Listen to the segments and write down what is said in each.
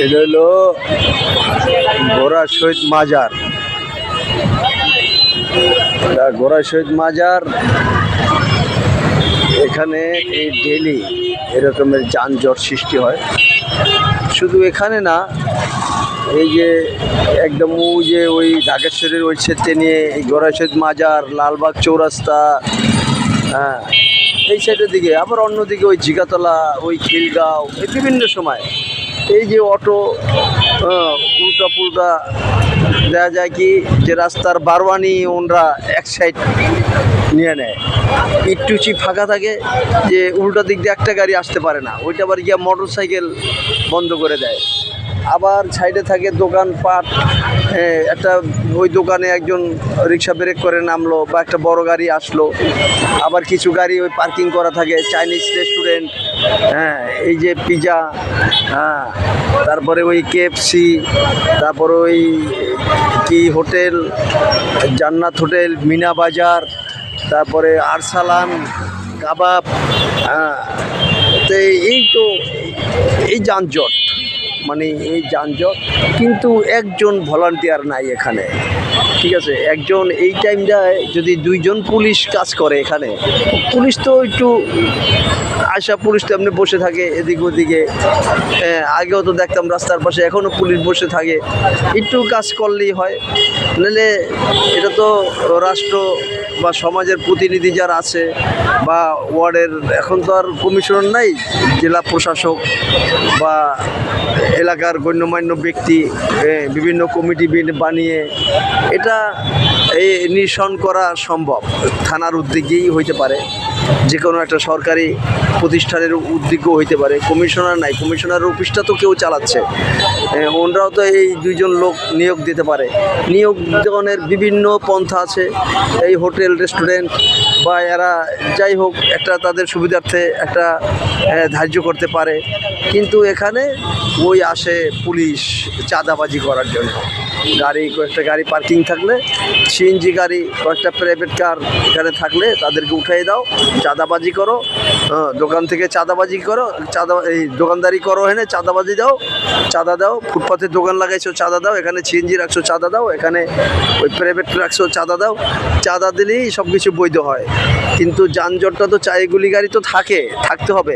এটা হলো গোরা শহীদ মাজার। গোরা শহীদ মাজার, এখানে এই ডেলি এরকমের যানজট সৃষ্টি হয়। শুধু এখানে না, এই যে একদম ওই ঢাকেশ্বরের ওই ক্ষেত্রে নিয়ে এই গোরা শহীদ মাজার, লালবাগ চৌরাস্তা, হ্যাঁ এই সাইডের দিকে, আবার অন্যদিকে ওই জিগাতলা, ওই খিলগাঁও, এই বিভিন্ন সময় এই যে অটো উল্টা পুল্টা দেখা যায় কি যে রাস্তার বারওয়ানি ওনরা এক সাইড নিয়ে নেয়, একটুচি ফাঁকা থাকে যে উল্টা দিক দিয়ে একটা গাড়ি আসতে পারে না, ওইটা আবার গিয়া মোটর সাইকেল বন্ধ করে দেয়। আবার সাইডে থাকে দোকানপাট, একটা ওই দোকানে একজন রিক্সা ব্রেক করে নামলো বা একটা বড় গাড়ি আসলো, আবার কিছু গাড়ি ওই পার্কিং করা থাকে, চাইনিজ রেস্টুরেন্ট, হ্যাঁ এই যে পিজা, হ্যাঁ তারপরে ওই কেএফসি, তারপরে ওই কি হোটেল, জান্নাত হোটেল, মিনা বাজার, তারপরে আরসালান কাবাব, হ্যাঁ তো এই যানজট, মানে এই যানজট, কিন্তু একজন ভলান্টিয়ার নাই এখানে, ঠিক আছে? একজন এই টাইমটায় যদি 2জন পুলিশ কাজ করে এখানে, পুলিশ তো একটু পুলিশ তো এমনি বসে থাকে এদিক ওদিকে, আগেও তো দেখতাম রাস্তার পাশে, এখনও পুলিশ বসে থাকে, একটু কাজ করলেই হয়। নাহলে এটা তো রাষ্ট্র বা সমাজের প্রতিনিধি যারা আছে বা ওয়ার্ডের, এখন তো আর কমিশনার নাই, জেলা প্রশাসক বা এলাকার গণ্যমান্য ব্যক্তি বিভিন্ন কমিটি বানিয়ে এটা নিরসন করা সম্ভব, থানার উদ্যোগেই হইতে পারে, যে কোনো একটা সরকারি প্রতিষ্ঠানের উদ্যোগও হইতে পারে। কমিশনার নাই, কমিশনারের অফিসটা তো কেউ চালাচ্ছে, ওনারাও তো এই 2জন লোক নিয়োগ দিতে পারে। নিয়োগ দেওয়ার বিভিন্ন পন্থা আছে, এই হোটেল রেস্টুরেন্ট বা এরা যাই হোক একটা তাদের সুবিধার্থে একটা ধার্য করতে পারে, কিন্তু এখানে ওই আসে পুলিশ চাঁদাবাজি করার জন্য। কয়েকটা গাড়ি পার্কিং থাকলে, সিএনজি গাড়ি, কয়েকটা প্রাইভেট কার এখানে থাকলে তাদেরকে উঠাই দাও, চাঁদাবাজি করো, দোকান থেকে চাঁদাবাজি করো, এই দোকানদারি করো, এখানে চাঁদাবাজি দাও, চাঁদা দাও, ফুটপাথে দোকান লাগাইছো চাঁদা দাও, এখানে সিএনজি রাখছো চাঁদা দাও, এখানে ওই প্রাইভেট রাখছো চাঁদা দাও, চাঁদা দিলেই সব কিছু বৈধ হয়। কিন্তু যানজটটা তো এগুলি গাড়ি তো থাকতে হবে,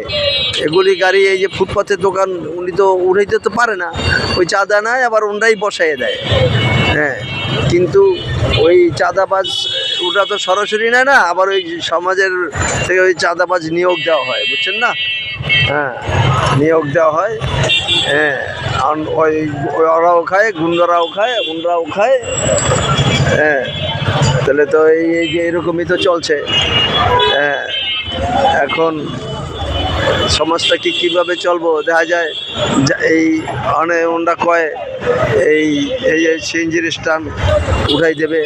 এগুলি গাড়ি এই যে ফুটপাথের দোকান উনি তো উঠাইতে তো পারে না, ওই চাঁদা নেয় আবার ওনরাই বসাইয়ে দেয়, হ্যাঁ কিন্তু ওই চাঁদাবাজ ওটা তো সরাসরি নেয় না, আবার ওই সমাজের থেকে ওই চাঁদাবাজ নিয়োগ দেওয়া হয়, বুঝছেন না? হ্যাঁ নিয়োগ দেওয়া হয়, হ্যাঁ ওরাও খায়, গুন্ডারাও খায়, ওনরাও খায়, হ্যাঁ তাহলে তো এই যে এরকমই তো চলছে। হ্যাঁ এখন সমাজটা কীভাবে চলবো দেখা যায়, এই ওনরা কয় এই সিএনজির স্ট্যান্ড উঠাই দেবে,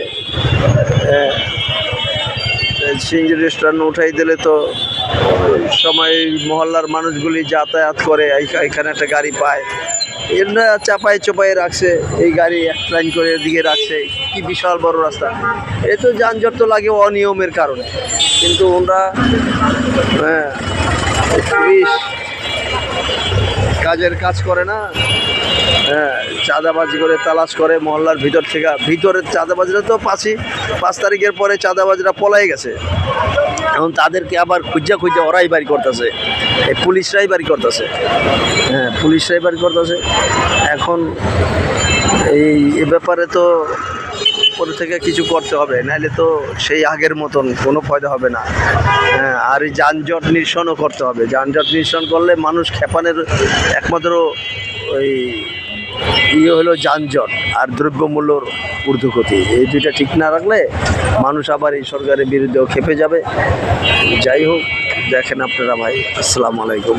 সিএনজির স্ট্যান্ড উঠাই দিলে তো সময় মহল্লার মানুষগুলি যাতায়াত করে, এখানে একটা গাড়ি পায়, এরা চাপায় চোপায় রাখছে, এই গাড়ি এক লাইন করে এদিকে রাখছে, কি বিশাল বড় রাস্তা, এ তো যানজট তো লাগে অনিয়মের কারণে, কিন্তু ওনরা পুলিশ কাজের কাজ করে না, হ্যাঁ চাঁদাবাজি করে তালাশ করে মহল্লার ভিতর থেকে, ভিতরের চাঁদাবাজিরা তো 5 তারিখের পরে চাঁদাবাজিরা পলাই গেছে, এখন তাদেরকে আবার খুঁজা ওরাই বাড়ি করতেছে, এই পুলিশরাই বাড়ি করতেছে, হ্যাঁ পুলিশরাই বাড়ি করতেছে। এখন এই ব্যাপারে তো পরে থেকে কিছু করতে হবে, নাহলে তো সেই আগের মতন কোনো ফায়দা হবে না। হ্যাঁ আর এই যানজট নিরসনও করতে হবে, যানজট নিরসন করলে মানুষ খেপানের একমাত্র ওই হলো যানজট আর দ্রব্যমূল্যর ঊর্ধ্বগতি, এই দুইটা ঠিক না রাখলে মানুষ আবার এই সরকারের বিরুদ্ধেও খেপে যাবে। যাই হোক, দেখেন আপনারা ভাই, আসসালামু আলাইকুম।